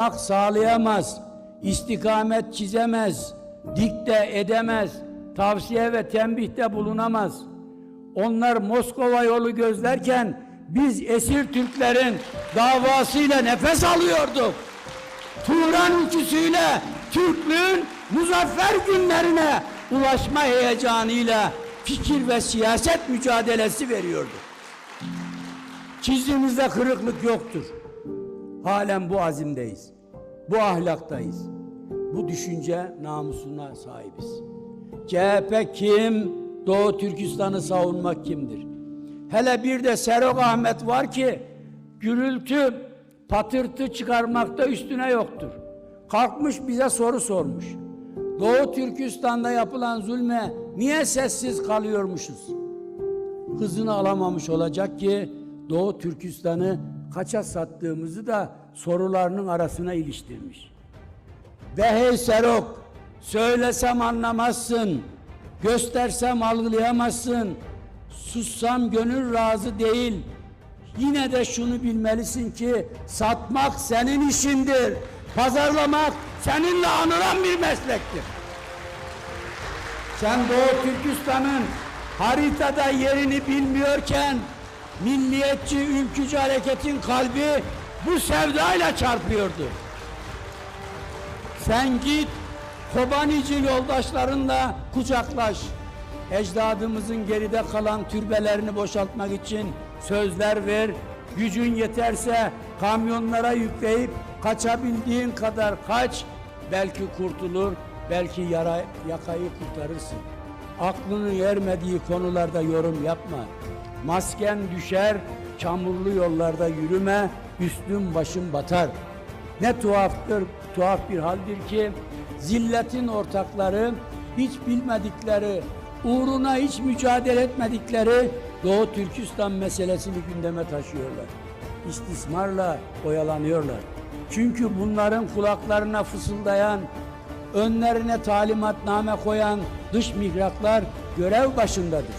hak sağlayamaz, istikamet çizemez, dikte edemez, tavsiye ve tembihte bulunamaz. Onlar Moskova yolu gözlerken biz esir Türklerin davasıyla nefes alıyorduk. Turan ülküsüyle Türklüğün muzaffer günlerine ulaşma heyecanıyla fikir ve siyaset mücadelesi veriyorduk. Çizdiğimizde kırıklık yoktur. Halen bu azimdeyiz. Bu ahlaktayız. Bu düşünce namusuna sahibiz. CHP kim? Doğu Türkistan'ı savunmak kimdir? Hele bir de Serok Ahmet var ki gürültü, patırtı çıkarmakta üstüne yoktur. Kalkmış bize soru sormuş. Doğu Türkistan'da yapılan zulme niye sessiz kalıyormuşuz? Hızını alamamış olacak ki Doğu Türkistan'ı kaça sattığımızı da sorularının arasına iliştirmiş. Ve hey Serok, söylesem anlamazsın, göstersem algılayamazsın, sussam gönül razı değil. Yine de şunu bilmelisin ki satmak senin işindir, pazarlamak seninle anılan bir meslektir. Sen Doğu Türkistan'ın haritada yerini bilmiyorken milliyetçi, ülkücü hareketin kalbi bu sevdayla çarpıyordu. Sen git Kobanici yoldaşlarınla kucaklaş. Ecdadımızın geride kalan türbelerini boşaltmak için sözler ver. Gücün yeterse kamyonlara yükleyip kaçabildiğin kadar kaç. Belki kurtulur, belki yakayı kurtarırsın. Aklının ermediği konularda yorum yapma. Masken düşer, çamurlu yollarda yürüme, üstün başın batar. Ne tuhaf bir haldir ki zilletin ortakları hiç bilmedikleri, uğruna hiç mücadele etmedikleri Doğu Türkistan meselesini gündeme taşıyorlar. İstismarla oyalanıyorlar. Çünkü bunların kulaklarına fısıldayan, önlerine talimatname koyan dış mihraklar görev başındadır.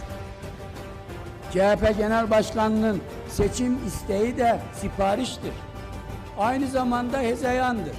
CHP Genel Başkanı'nın seçim isteği de sipariştir. Aynı zamanda hezeyandır.